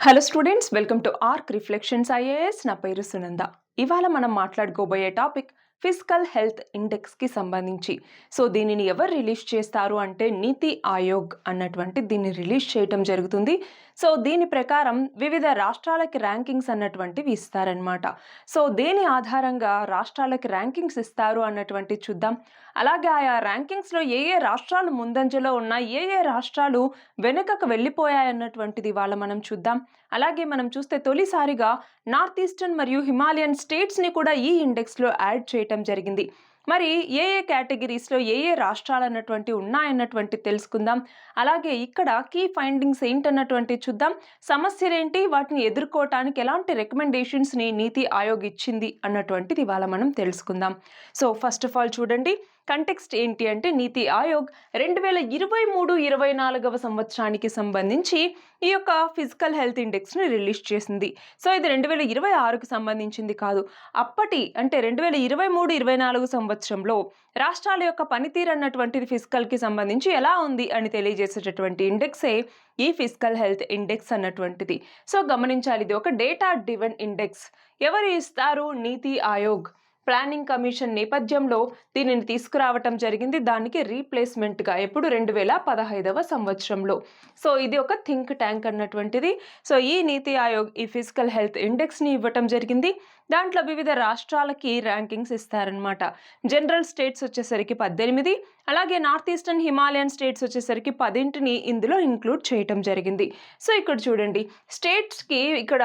Hello students, welcome to arc reflections IAS. నా పేరు సునంద. ఇవాళ మనం మాట్లాడుకోబోయే టాపిక్ ఫిజికల్ హెల్త్ ఇండెక్స్కి సంబంధించి. సో దీనిని ఎవరు రిలీజ్ చేస్తారు అంటే నీతి ఆయోగ్ అన్నటువంటి దీన్ని రిలీజ్ చేయటం జరుగుతుంది. సో దీని ప్రకారం వివిధ రాష్ట్రాలకి ర్యాంకింగ్స్ అన్నటువంటివి ఇస్తారనమాట. సో దేని ఆధారంగా రాష్ట్రాలకి ర్యాంకింగ్స్ ఇస్తారు అన్నటువంటి చూద్దాం. అలాగే ఆయా ర్యాంకింగ్స్లో ఏ ఏ రాష్ట్రాలు ముందంజలో ఉన్నాయి, ఏ ఏ రాష్ట్రాలు వెనుకకు వెళ్ళిపోయాయన్నటువంటిది ఇవాళ మనం చూద్దాం. అలాగే మనం చూస్తే తొలిసారిగా నార్త్ ఈస్టర్న్ మరియు హిమాలయన్ స్టేట్స్ని కూడా ఈ ఇండెక్స్లో యాడ్ చేయటం జరిగింది. మరి ఏ ఏ కేటగిరీస్లో ఏ ఏ రాష్ట్రాలు అన్నటువంటి ఉన్నాయన్నటువంటి తెలుసుకుందాం. అలాగే ఇక్కడ కీ ఫైండింగ్స్ ఏంటన్నటువంటి చూద్దాం. సమస్యలేంటి, వాటిని ఎదుర్కోవటానికి ఎలాంటి రికమెండేషన్స్ని నీతి ఆయోగ్ ఇచ్చింది అన్నటువంటిది ఇవాళ మనం తెలుసుకుందాం. సో ఫస్ట్ ఆఫ్ ఆల్ చూడండి, కంటెక్స్ట్ ఏంటి అంటే నీతి ఆయోగ్ 2023-24 సంవత్సరానికి సంబంధించి ఈ యొక్క ఫిజికల్ హెల్త్ ఇండెక్స్ని రిలీజ్ చేసింది. సో ఇది 2026కి సంబంధించింది కాదు. అప్పటి అంటే 2023-24 సంవత్సరంలో రాష్ట్రాల యొక్క పనితీరు అన్నటువంటిది ఫిజికల్కి సంబంధించి ఎలా ఉంది అని తెలియజేసేటటువంటి ఇండెక్సే ఈ ఫిజికల్ హెల్త్ ఇండెక్స్ అన్నటువంటిది. సో గమనించాలి, ఇది ఒక డేటా డ్రివెన్ ఇండెక్స్. ఎవరు ఇస్తారు? నీతి ఆయోగ్. ప్లానింగ్ కమిషన్ నేపథ్యంలో దీనిని తీసుకురావటం జరిగింది. దానికి రీప్లేస్మెంట్గా ఎప్పుడు 2015 సంవత్సరంలో. సో ఇది ఒక థింక్ ట్యాంక్ అన్నటువంటిది. సో ఈ నీతి ఆయోగ్ ఈ ఫిజికల్ హెల్త్ ఇండెక్స్ని ఇవ్వటం జరిగింది. దాంట్లో వివిధ రాష్ట్రాలకి ర్యాంకింగ్స్ ఇస్తారనమాట. జనరల్ స్టేట్స్ వచ్చేసరికి 18, అలాగే నార్త్ ఈస్టర్న్ హిమాలయన్ స్టేట్స్ వచ్చేసరికి 10ని ఇందులో ఇంక్లూడ్ చేయటం జరిగింది. సో ఇక్కడ చూడండి, స్టేట్స్కి ఇక్కడ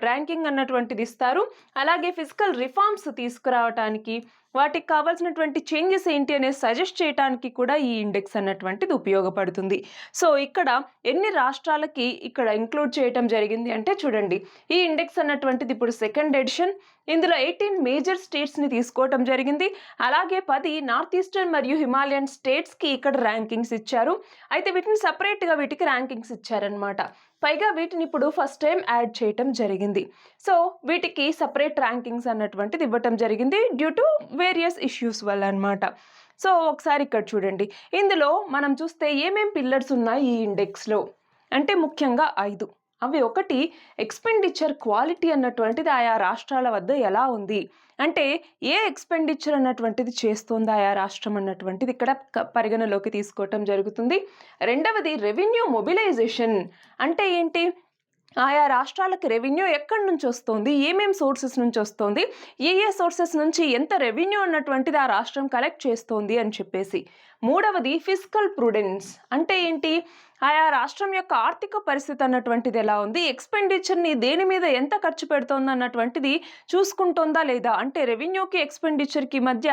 ర్యాంకింగ్ అన్నటువంటిది ఇస్తారు. అలాగే ఫిజికల్ రిఫార్మ్స్ తీసుకురావటానికి, వాటికి కావాల్సినటువంటి చేంజెస్ ఏంటి అనేది సజెస్ట్ చేయడానికి కూడా ఈ ఇండెక్స్ అన్నటువంటిది ఉపయోగపడుతుంది. సో ఇక్కడ ఎన్ని రాష్ట్రాలకి ఇక్కడ ఇంక్లూడ్ చేయటం జరిగింది అంటే చూడండి, ఈ ఇండెక్స్ అన్నటువంటిది ఇప్పుడు సెకండ్ ఎడిషన్. ఇందులో 18 మేజర్ స్టేట్స్ని తీసుకోవటం జరిగింది. అలాగే 10 నార్త్ ఈస్టర్న్ మరియు హిమాలయన్ స్టేట్స్కి ఇక్కడ ర్యాంకింగ్స్ ఇచ్చారు. అయితే వీటిని సపరేట్గా వీటికి ర్యాంకింగ్స్ ఇచ్చారనమాట. పైగా వీటిని ఇప్పుడు ఫస్ట్ టైం యాడ్ చేయటం జరిగింది. సో వీటికి సపరేట్ ర్యాంకింగ్స్ అన్నటువంటిది ఇవ్వటం జరిగింది డ్యూ టు వేరియస్ ఇష్యూస్ వల్ల అనమాట. సో ఒకసారి ఇక్కడ చూడండి, ఇందులో మనం చూస్తే ఏమేం పిల్లర్స్ ఉన్నాయి ఈ ఇండెక్స్లో అంటే ముఖ్యంగా 5. అవి ఒకటి, ఎక్స్పెండిచర్ క్వాలిటీ అన్నటువంటిది ఆయా రాష్ట్రాల వద్ద ఎలా ఉంది అంటే ఏ ఎక్స్పెండిచర్ అన్నటువంటిది చేస్తుంది ఆయా రాష్ట్రం అన్నటువంటిది ఇక్కడ పరిగణలోకి తీసుకోవటం జరుగుతుంది. రెండవది రెవెన్యూ మొబిలైజేషన్ అంటే ఏంటి, ఆయా రాష్ట్రాలకు రెవెన్యూ ఎక్కడి నుంచి వస్తుంది, ఏమేం సోర్సెస్ నుంచి వస్తుంది, ఏ ఏ సోర్సెస్ నుంచి ఎంత రెవెన్యూ అన్నటువంటిది ఆ రాష్ట్రం కలెక్ట్ చేస్తోంది అని చెప్పేసి. మూడవది ఫిస్కల్ ప్రుడెన్స్ అంటే ఏంటి, ఆయా రాష్ట్రం యొక్క ఆర్థిక పరిస్థితి అన్నటువంటిది ఎలా ఉంది, ఎక్స్పెండిచర్ని దేని మీద ఎంత ఖర్చు పెడుతోంది అన్నటువంటిది చూసుకుంటోందా లేదా, అంటే రెవెన్యూకి ఎక్స్పెండిచర్కి మధ్య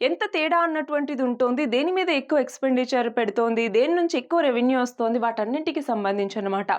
ఎంత తేడా అన్నటువంటిది ఉంటుంది, దేని మీద ఎక్కువ ఎక్స్పెండిచర్ పెడుతోంది, దేని నుంచి ఎక్కువ రెవెన్యూ వస్తుంది, వాటన్నింటికి సంబంధించి అనమాట.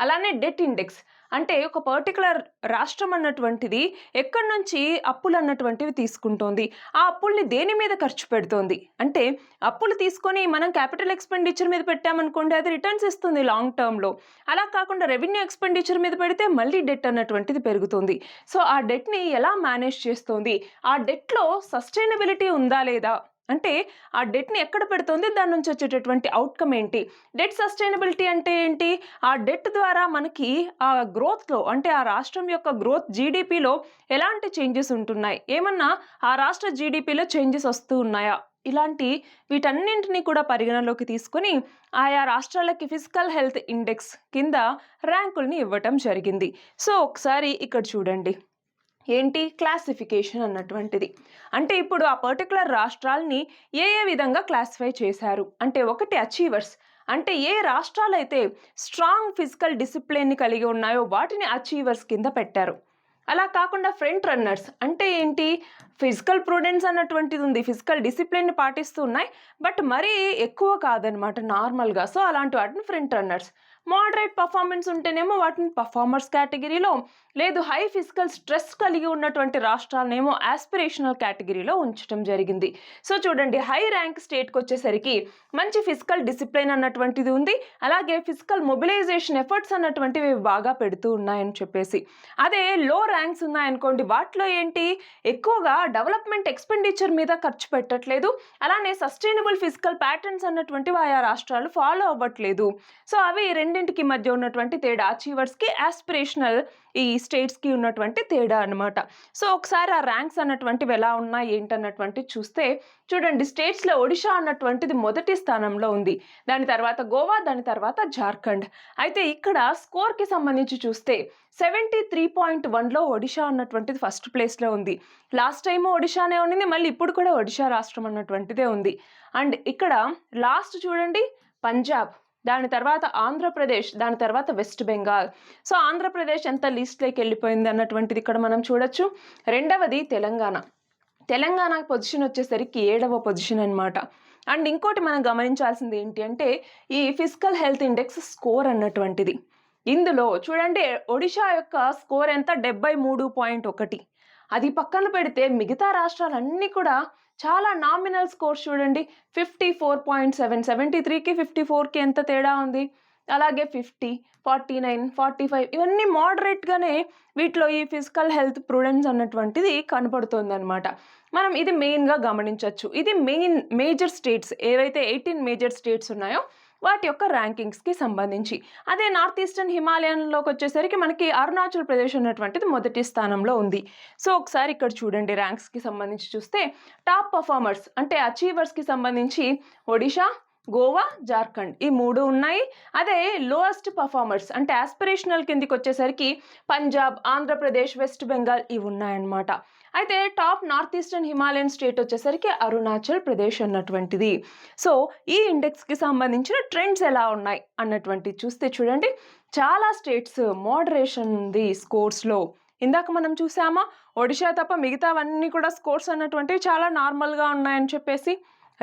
అలానే డెట్ ఇండెక్స్ అంటే ఒక పర్టికులర్ రాష్ట్రం అన్నటువంటిది ఎక్కడి నుంచి అప్పులు అన్నటువంటివి తీసుకుంటోంది, ఆ అప్పుల్ని దేని మీద ఖర్చు పెడుతోంది. అంటే అప్పులు తీసుకొని మనం క్యాపిటల్ ఎక్స్పెండిచర్ మీద పెట్టామనుకోండి, అది రిటర్న్స్ ఇస్తుంది లాంగ్ టర్మ్లో. అలా కాకుండా రెవెన్యూ ఎక్స్పెండిచర్ మీద పెడితే మళ్ళీ డెట్ అన్నటువంటిది పెరుగుతుంది. సో ఆ డెట్ని ఎలా మేనేజ్ చేస్తోంది, ఆ డెట్లో సస్టైనబిలిటీ ఉందా లేదా, అంటే ఆ డెట్ని ఎక్కడ పెడుతుంది, దాని నుంచి వచ్చేటటువంటి అవుట్కమ్ ఏంటి. డెట్ సస్టైనబిలిటీ అంటే ఏంటి, ఆ డెట్ ద్వారా మనకి ఆ గ్రోత్లో అంటే ఆ రాష్ట్రం యొక్క గ్రోత్ జీడిపిలో ఎలాంటి చేంజెస్ ఉంటున్నాయి, ఏమన్నా ఆ రాష్ట్ర జీడిపిలో చేంజెస్ వస్తూ ఉన్నాయా, ఇలాంటి వీటన్నింటినీ కూడా పరిగణలోకి తీసుకొని ఆయా రాష్ట్రాలకి ఫిజికల్ హెల్త్ ఇండెక్స్ కింద ర్యాంకుల్ని ఇవ్వటం జరిగింది. సో ఒకసారి ఇక్కడ చూడండి, ఏంటి క్లాసిఫికేషన్ అన్నటువంటిది అంటే ఇప్పుడు ఆ పర్టికులర్ రాష్ట్రాలని ఏ ఏ విధంగా క్లాసిఫై చేశారు అంటే, ఒకటి అచీవర్స్ అంటే ఏ రాష్ట్రాలైతే స్ట్రాంగ్ ఫిజికల్ డిసిప్లిన్ని కలిగి ఉన్నాయో వాటిని అచీవర్స్ కింద పెట్టారు. అలా కాకుండా ఫ్రంట్ రన్నర్స్ అంటే ఏంటి, ఫిజికల్ ప్రుడెన్స్ అన్నటువంటిది ఉంది, ఫిజికల్ డిసిప్లిన్ని పాటిస్తూ ఉన్నాయి, బట్ మరీ ఎక్కువ కాదనమాట నార్మల్గా. సో అలాంటి వాటిని ఫ్రంట్ రన్నర్స్. మోడరేట్ పర్ఫార్మెన్స్ ఉంటేనేమో వాటిని పర్ఫార్మర్స్ కేటగిరీలో, లేదు హై ఫిజికల్ స్ట్రెస్ కలిగి ఉన్నటువంటి రాష్ట్రాలనేమో ఆస్పిరేషనల్ కేటగిరీలో ఉంచడం జరిగింది. సో చూడండి, హై ర్యాంక్ స్టేట్కి వచ్చేసరికి మంచి ఫిజికల్ డిసిప్లిన్ అన్నటువంటిది ఉంది, అలాగే ఫిజికల్ మొబిలైజేషన్ ఎఫర్ట్స్ అన్నటువంటివి బాగా పెడుతూ ఉన్నాయని చెప్పేసి. అదే లో ర్యాంక్స్ ఉన్నాయనుకోండి, వాటిలో ఏంటి ఎక్కువగా డెవలప్మెంట్ ఎక్స్పెండిచర్ మీద ఖర్చు పెట్టట్లేదు, అలానే సస్టైనబుల్ ఫిజికల్ ప్యాటర్న్స్ అన్నటువంటివి ఆయా రాష్ట్రాలు ఫాలో అవ్వట్లేదు. సో అవి రెండు రెండింటికి మధ్య ఉన్నటువంటి తేడా అచీవర్స్కి, యాస్పిరేషనల్ ఈ స్టేట్స్కి ఉన్నటువంటి తేడా అనమాట. సో ఒకసారి ఆ ర్యాంక్స్ అన్నటువంటివి ఎలా ఉన్నాయి ఏంటన్నటువంటి చూస్తే చూడండి, స్టేట్స్లో ఒడిషా అన్నటువంటిది మొదటి స్థానంలో ఉంది, దాని తర్వాత గోవా, దాని తర్వాత జార్ఖండ్. అయితే ఇక్కడ స్కోర్కి సంబంధించి చూస్తే 73.1లో ఒడిషా అన్నటువంటిది ఫస్ట్ ప్లేస్లో ఉంది. లాస్ట్ టైం ఒడిషానే ఉండింది, మళ్ళీ ఇప్పుడు కూడా ఒడిషా రాష్ట్రం అన్నటువంటిదే ఉంది. అండ్ ఇక్కడ లాస్ట్ చూడండి పంజాబ్, దాని తర్వాత ఆంధ్రప్రదేశ్, దాని తర్వాత వెస్ట్ బెంగాల్. సో ఆంధ్రప్రదేశ్ ఎంత లిస్ట్లోకి వెళ్ళిపోయింది అన్నటువంటిది ఇక్కడ మనం చూడొచ్చు. రెండవది తెలంగాణ పొజిషన్ వచ్చేసరికి 7వ పొజిషన్ అనమాట. అండ్ ఇంకోటి మనం గమనించాల్సింది ఏంటి అంటే ఈ ఫిజికల్ హెల్త్ ఇండెక్స్ స్కోర్ అన్నటువంటిది. ఇందులో చూడండి ఒడిషా యొక్క స్కోర్ ఎంత, 73.1. అది పక్కన పెడితే మిగతా రాష్ట్రాలన్నీ కూడా చాలా నామినల్ స్కోర్స్ చూడండి, 54.7, 73కి 54కి ఎంత తేడా ఉంది. అలాగే 50, 49, 45 ఇవన్నీ మోడరేట్గానే వీటిలో ఈ ఫిజికల్ హెల్త్ ప్రుడెన్స్ అన్నటువంటిది కనపడుతుంది అనమాట. మనం ఇది మెయిన్గా గమనించవచ్చు. ఇది మేజర్ స్టేట్స్ ఏవైతే 18 మేజర్ స్టేట్స్ ఉన్నాయో వాటి యొక్క ర్యాంకింగ్స్కి సంబంధించి. అదే నార్త్ ఈస్టర్న్ హిమాలయన్లోకి వచ్చేసరికి మనకి అరుణాచల్ ప్రదేశ్ అన్నటువంటిది మొదటి స్థానంలో ఉంది. సో ఒకసారి ఇక్కడ చూడండి, ర్యాంక్స్కి సంబంధించి చూస్తే టాప్ పర్ఫార్మర్స్ అంటే అచీవర్స్కి సంబంధించి ఒడిషా, గోవా, జార్ఖండ్ ఈ 3 ఉన్నాయి. అదే లోయెస్ట్ పర్ఫార్మర్స్ అంటే ఆస్పిరేషనల్ కిందికి వచ్చేసరికి పంజాబ్, ఆంధ్రప్రదేశ్, వెస్ట్ బెంగాల్ ఇవి ఉన్నాయన్నమాట. అయితే top north eastern Himalayan state వచ్చేసరికి అరుణాచల్ ప్రదేశ్ అన్నటువంటిది. సో ఈ ఇండెక్స్కి సంబంధించిన ట్రెండ్స్ ఎలా ఉన్నాయి అన్నటువంటిది చూస్తే చూడండి, చాలా స్టేట్స్ మోడరేషన్ ఉంది స్కోర్స్లో. ఇందాక మనం చూసామా, ఒడిషా తప్ప మిగతావన్నీ కూడా స్కోర్స్ అన్నటువంటివి చాలా నార్మల్గా ఉన్నాయని చెప్పేసి.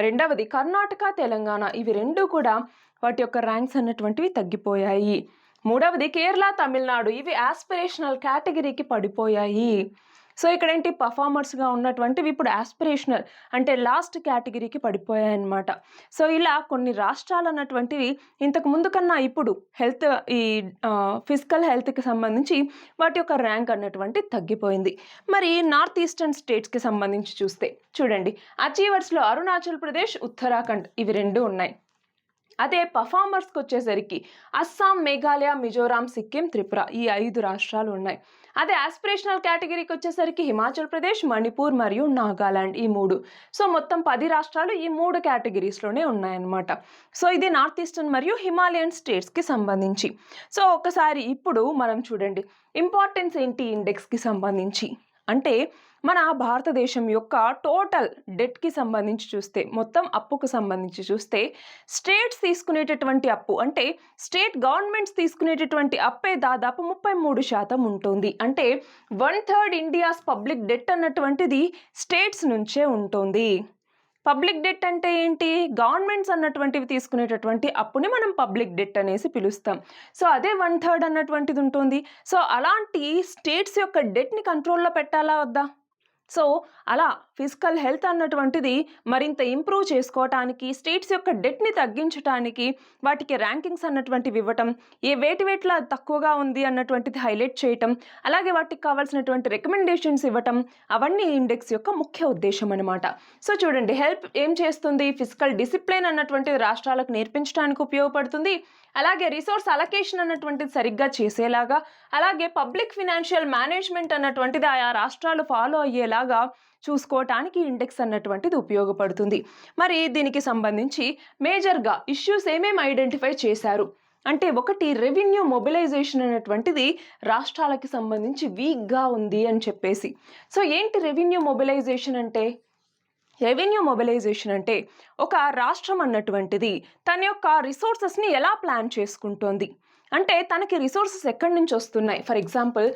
రెండవది కర్ణాటక, తెలంగాణ ఇవి 2 కూడా వాటి యొక్క ర్యాంక్స్ అన్నటువంటివి తగ్గిపోయాయి. మూడవది కేరళ, తమిళనాడు ఇవి ఆస్పిరేషనల్ కేటగిరీకి పడిపోయాయి. సో ఇక్కడ ఏంటి, పర్ఫార్మర్స్గా ఉన్నటువంటివి ఇప్పుడు ఆస్పిరేషనల్ అంటే లాస్ట్ కేటగిరీకి పడిపోయాయి అన్నమాట. సో ఇలా కొన్ని రాష్ట్రాలు అన్నటువంటివి ఇంతకు ముందు కన్నా ఇప్పుడు హెల్త్ ఈ ఫిజికల్ హెల్త్కి సంబంధించి వాటి యొక్క ర్యాంక్ అన్నటువంటి తగ్గిపోయింది. మరి నార్త్ ఈస్టర్న్ స్టేట్స్కి సంబంధించి చూస్తే చూడండి, అచీవర్స్లో అరుణాచల్ ప్రదేశ్, ఉత్తరాఖండ్ ఇవి 2 ఉన్నాయి. అదే పర్ఫార్మర్స్కి వచ్చేసరికి అస్సాం, మేఘాలయ, మిజోరాం, సిక్కిం, త్రిపుర ఈ 5 రాష్ట్రాలు ఉన్నాయి. అదే ఆస్పిరేషనల్ కేటగిరీకి వచ్చేసరికి హిమాచల్ ప్రదేశ్, మణిపూర్ మరియు నాగాలాండ్ ఈ 3. సో మొత్తం 10 రాష్ట్రాలు ఈ 3 కేటగిరీస్లోనే ఉన్నాయన్నమాట. సో ఇది నార్త్ ఈస్టర్న్ మరియు హిమాలయన్ స్టేట్స్కి సంబంధించి. సో ఒకసారి ఇప్పుడు మనం చూడండి ఇంపార్టెన్స్ ఏంటి ఇండెక్స్కి సంబంధించి అంటే మన భారతదేశం యొక్క టోటల్ డెట్కి సంబంధించి చూస్తే, మొత్తం అప్పుకు సంబంధించి చూస్తే స్టేట్స్ తీసుకునేటటువంటి అప్పు అంటే స్టేట్ గవర్నమెంట్స్ తీసుకునేటటువంటి అప్పే దాదాపు 33% ఉంటుంది. అంటే 1/3 ఇండియాస్ పబ్లిక్ డెట్ అన్నటువంటిది స్టేట్స్ నుంచే ఉంటుంది. పబ్లిక్ డెట్ అంటే ఏంటి, గవర్నమెంట్స్ అన్నటువంటివి తీసుకునేటటువంటి అప్పుని మనం పబ్లిక్ డెట్ అనేసి పిలుస్తాం. సో అదే 1/3 అన్నటువంటిది ఉంటుంది. సో అలాంటి స్టేట్స్ యొక్క డెట్ని కంట్రోల్లో పెట్టాలా వద్దా? సో అలా ఫిజికల్ హెల్త్ అన్నటువంటిది మరింత ఇంప్రూవ్ చేసుకోవటానికి, స్టేట్స్ యొక్క డెట్ని తగ్గించడానికి వాటికి ర్యాంకింగ్స్ అన్నటువంటివి ఇవ్వటం, వేటిలో తక్కువగా ఉంది అన్నటువంటిది హైలైట్ చేయటం, అలాగే వాటికి కావాల్సినటువంటి రికమెండేషన్స్ ఇవ్వటం, అవన్నీ ఇండెక్స్ యొక్క ముఖ్య ఉద్దేశం అనమాట. సో చూడండి, హెల్ప్ ఏం చేస్తుంది, ఫిజికల్ డిసిప్లిన్ అన్నటువంటిది రాష్ట్రాలకు నేర్పించడానికి ఉపయోగపడుతుంది. అలాగే రిసోర్స్ అలొకేషన్ అన్నటువంటిది సరిగ్గా చేసేలాగా, అలాగే పబ్లిక్ ఫినాన్షియల్ మేనేజ్మెంట్ అన్నటువంటిది ఆయా రాష్ట్రాలు ఫాలో అయ్యేలాగా చూసుకోవటానికి ఇండెక్స్ అన్నటువంటిది ఉపయోగపడుతుంది. మరి దీనికి సంబంధించి మేజర్గా ఇష్యూస్ ఏమేమి ఐడెంటిఫై చేశారు అంటే, ఒకటి రెవెన్యూ మొబిలైజేషన్ అనేటువంటిది రాష్ట్రాలకి సంబంధించి వీక్గా ఉంది అని చెప్పేసి. సో ఏంటి రెవెన్యూ మొబిలైజేషన్ అంటే? రెవెన్యూ మొబిలైజేషన్ అంటే ఒక రాష్ట్రం అన్నటువంటిది తన యొక్క రిసోర్సెస్ని ఎలా ప్లాన్ చేసుకుంటోంది అంటే, తనకి రిసోర్సెస్ ఎక్కడి నుంచి వస్తున్నాయి. ఫర్ ఎగ్జాంపుల్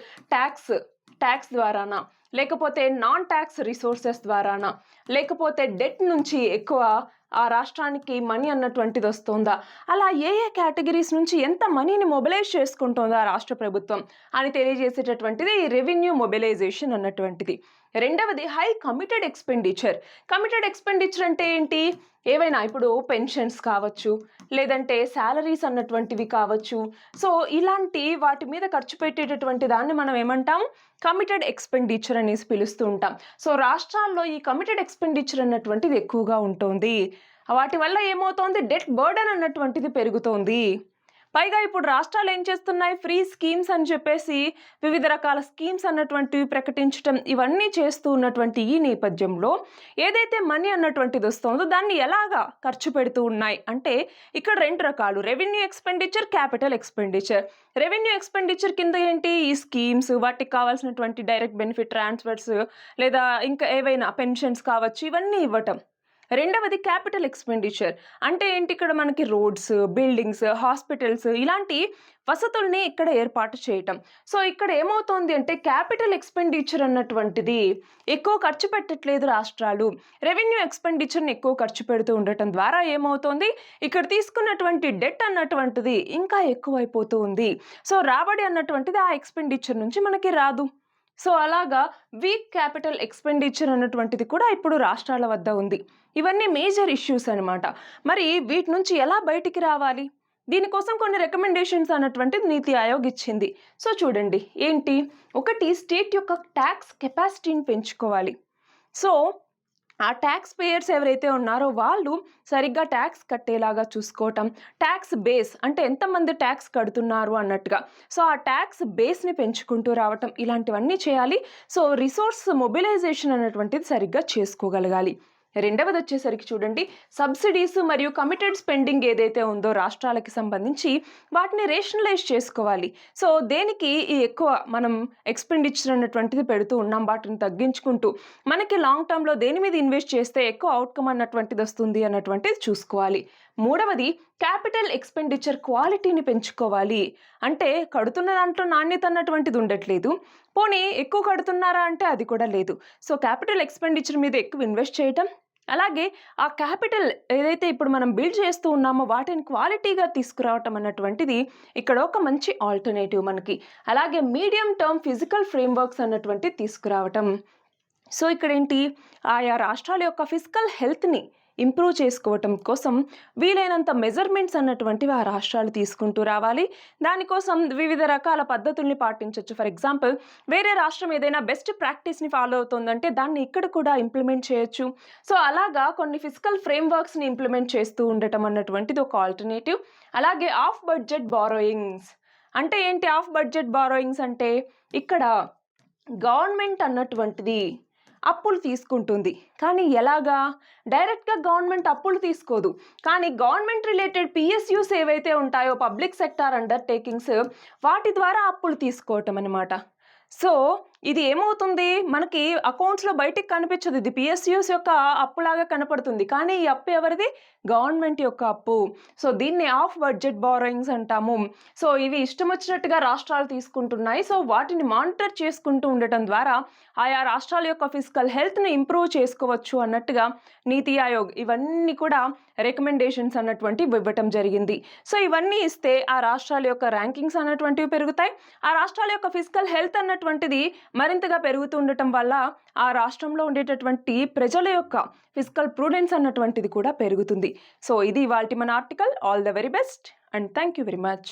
ట్యాక్స్ ద్వారానా, లేకపోతే నాన్ ట్యాక్స్ రిసోర్సెస్ ద్వారానా, లేకపోతే డెట్ నుంచి ఎక్కువ ఆ రాష్ట్రానికి మనీ అన్నటువంటిది వస్తుందా, అలా ఏ కేటగిరీస్ నుంచి ఎంత మనీని మొబిలైజ్ చేసుకుంటుందా రాష్ట్ర ప్రభుత్వం అని తెలియజేసేటటువంటిది ఈ రెవెన్యూ మొబిలైజేషన్ అన్నటువంటిది. రెండవది హై కమిటెడ్ ఎక్స్పెండిచర్ అంటే ఏంటి, ఏవైనా ఇప్పుడు పెన్షన్స్ కావచ్చు, లేదంటే శాలరీస్ అన్నటువంటివి కావచ్చు. సో ఇలాంటి వాటి మీద ఖర్చు పెట్టేటటువంటి దాన్ని మనం ఏమంటాం, కమిటెడ్ ఎక్స్పెండిచర్ అనేసి పిలుస్తూ ఉంటాం. సో రాష్ట్రాల్లో ఈ కమిటెడ్ ఎక్స్పెండిచర్ అన్నటువంటిది ఎక్కువగా ఉంటుంది. వాటి వల్ల ఏమవుతోంది, డెట్ బర్డెన్ అన్నటువంటిది పెరుగుతోంది. పైగా ఇప్పుడు రాష్ట్రాలు ఏం చేస్తున్నాయి, ఫ్రీ స్కీమ్స్ అని చెప్పేసి వివిధ రకాల స్కీమ్స్ అన్నటువంటివి ప్రకటించటం, ఇవన్నీ చేస్తూ ఉన్నటువంటి ఈ నేపథ్యంలో ఏదైతే మనీ అన్నటువంటిది వస్తుందో దాన్ని ఎలాగా ఖర్చు పెడుతూ ఉన్నాయి అంటే ఇక్కడ రెండు రకాలు, revenue expenditure, capital expenditure. Revenue expenditure కింద ఏంటి, ఈ స్కీమ్స్, వాటికి కావాల్సినటువంటి డైరెక్ట్ బెనిఫిట్ ట్రాన్స్ఫర్స్, లేదా ఇంకా ఏవైనా పెన్షన్స్ కావచ్చు, ఇవన్నీ ఇవ్వటం. రెండవది క్యాపిటల్ ఎక్స్పెండిచర్. అంటే ఏంటి, ఇక్కడ మనకి రోడ్స్, బిల్డింగ్స్, హాస్పిటల్స్ ఇలాంటి వసతుల్ని ఇక్కడ ఏర్పాటు చేయటం. సో ఇక్కడ ఏమవుతోంది అంటే క్యాపిటల్ ఎక్స్పెండిచర్ అన్నటువంటిది ఎక్కువ ఖర్చు పెట్టట్లేదు రాష్ట్రాలు. రెవెన్యూ ఎక్స్పెండిచర్ని ఎక్కువ ఖర్చు పెడుతూ ఉండటం ద్వారా ఏమవుతోంది, ఇక్కడ తీసుకున్నటువంటి డెట్ అన్నటువంటిది ఇంకా ఎక్కువైపోతూ ఉంది. సో రాబడి అన్నటువంటిది ఆ ఎక్స్పెండిచర్ నుంచి మనకి రాదు. సో అలాగా వీక్ క్యాపిటల్ ఎక్స్పెండిచర్ అన్నటువంటిది కూడా ఇప్పుడు రాష్ట్రాల వద్ద ఉంది. ఇవన్నీ మేజర్ ఇష్యూస్ అనమాట. మరి వీటి నుంచి ఎలా బయటికి రావాలి, దీనికోసం కొన్ని రికమెండేషన్స్ అన్నటువంటిది నీతి ఆయోగ్ ఇచ్చింది. సో చూడండి ఏంటి, ఒకటి స్టేట్ యొక్క ట్యాక్స్ కెపాసిటీని పెంచుకోవాలి. సో ఆ ట్యాక్స్ పేయర్స్ ఎవరైతే ఉన్నారో వాళ్ళు సరిగ్గా ట్యాక్స్ కట్టేలాగా చూసుకోవటం, ట్యాక్స్ బేస్ అంటే ఎంతమంది ట్యాక్స్ కడుతున్నారు అన్నట్టుగా, సో ఆ ట్యాక్స్ బేస్ని పెంచుకుంటూ రావటం, ఇలాంటివన్నీ చేయాలి. సో రిసోర్స్ మొబిలైజేషన్ అన్నటువంటిది సరిగ్గా చేసుకోగలగాలి. రెండవది వచ్చేసరికి చూడండి, సబ్సిడీస్ మరియు కమిటెడ్ స్పెండింగ్ ఏదైతే ఉందో రాష్ట్రాలకి సంబంధించి వాటిని రేషనలైజ్ చేసుకోవాలి. సో దేనికి ఈ ఎక్కువ మనం ఎక్స్పెండిచర్ అన్నటువంటిది పెడుతూ ఉన్నాం, వాటిని తగ్గించుకుంటూ మనకి లాంగ్ టర్మ్లో దేని మీద ఇన్వెస్ట్ చేస్తే ఎక్కువ అవుట్కమ్ అన్నటువంటిది వస్తుంది అన్నటువంటిది చూసుకోవాలి. మూడవది క్యాపిటల్ ఎక్స్పెండిచర్ క్వాలిటీని పెంచుకోవాలి. అంటే కడుతున్న దాంట్లో నాణ్యత అన్నటువంటిది ఉండట్లేదు, పోనీ ఎక్కువ కడుతున్నారా అంటే అది కూడా లేదు. సో క్యాపిటల్ ఎక్స్పెండిచర్ మీద ఎక్కువ ఇన్వెస్ట్ చేయటం, అలాగే ఆ క్యాపిటల్ ఏదైతే ఇప్పుడు మనం బిల్డ్ చేస్తూ ఉన్నామో వాటిని క్వాలిటీగా తీసుకురావటం అన్నటువంటిది ఇక్కడ ఒక మంచి ఆల్టర్నేటివ్ మనకి. అలాగే మీడియం టర్మ్ ఫిజికల్ ఫ్రేమ్వర్క్స్ అన్నటువంటిది తీసుకురావటం. సో ఇక్కడ ఏంటి, ఆయా రాష్ట్రాల యొక్క ఫిజికల్ హెల్త్ని ఇంప్రూవ్ చేసుకోవటం కోసం వీలైనంత మెజర్మెంట్స్ అన్నటువంటివి ఆ రాష్ట్రాలు తీసుకుంటూ రావాలి. దానికోసం వివిధ రకాల పద్ధతుల్ని పాటించవచ్చు. ఫర్ ఎగ్జాంపుల్, వేరే రాష్ట్రం ఏదైనా బెస్ట్ ప్రాక్టీస్ని ఫాలో అవుతుందంటే దాన్ని ఇక్కడ కూడా ఇంప్లిమెంట్ చేయొచ్చు. సో అలాగా కొన్ని ఫిజికల్ ఫ్రేమ్వర్క్స్ని ఇంప్లిమెంట్ చేస్తూ ఉండటం అన్నటువంటిది ఒక ఆల్టర్నేటివ్. అలాగే ఆఫ్ బడ్జెట్ బారోయింగ్స్ అంటే ఏంటి, ఆఫ్ బడ్జెట్ బారోయింగ్స్ అంటే ఇక్కడ గవర్నమెంట్ అన్నటువంటిది అప్పులు తీసుకుంటుంది, కానీ ఎలాగా, డైరెక్ట్గా గవర్నమెంట్ అప్పులు తీసుకోదు, కానీ గవర్నమెంట్ రిలేటెడ్ పిఎస్యూస్ ఏవైతే ఉంటాయో, పబ్లిక్ సెక్టార్ అండర్టేకింగ్స్, వాటి ద్వారా అప్పులు తీసుకోవటం అనమాట. సో ఇది ఏమవుతుంది, మనకి అకౌంట్స్లో బయటికి కనిపించదు, ఇది పిఎస్యూస్ యొక్క అప్పులాగా కనపడుతుంది, కానీ ఈ అప్పు ఎవరిది, గవర్నమెంట్ యొక్క అప్పు. సో దీన్ని ఆఫ్ బడ్జెట్ బారోయింగ్స్ అంటాము. సో ఇవి ఇష్టం వచ్చినట్టుగా రాష్ట్రాలు తీసుకుంటున్నాయి. సో వాటిని మానిటర్ చేసుకుంటూ ఉండటం ద్వారా ఆయా రాష్ట్రాల యొక్క ఫిజికల్ హెల్త్ని ఇంప్రూవ్ చేసుకోవచ్చు అన్నట్టుగా నీతి ఆయోగ్ ఇవన్నీ కూడా రికమెండేషన్స్ అన్నటువంటివి ఇవ్వటం జరిగింది. సో ఇవన్నీ ఇస్తే ఆ రాష్ట్రాల యొక్క ర్యాంకింగ్స్ అన్నటువంటివి పెరుగుతాయి. ఆ రాష్ట్రాల యొక్క ఫిజికల్ హెల్త్ అన్నటువంటిది మరింతగా పెరుగుతూ ఉండటం వల్ల ఆ రాష్ట్రంలో ఉండేటటువంటి ప్రజల యొక్క ఫిజికల్ ప్రూడెన్స్ అన్నటువంటిది కూడా పెరుగుతుంది. సో ఇది ఇవాల్టి మన article. All the very best and thank you very much.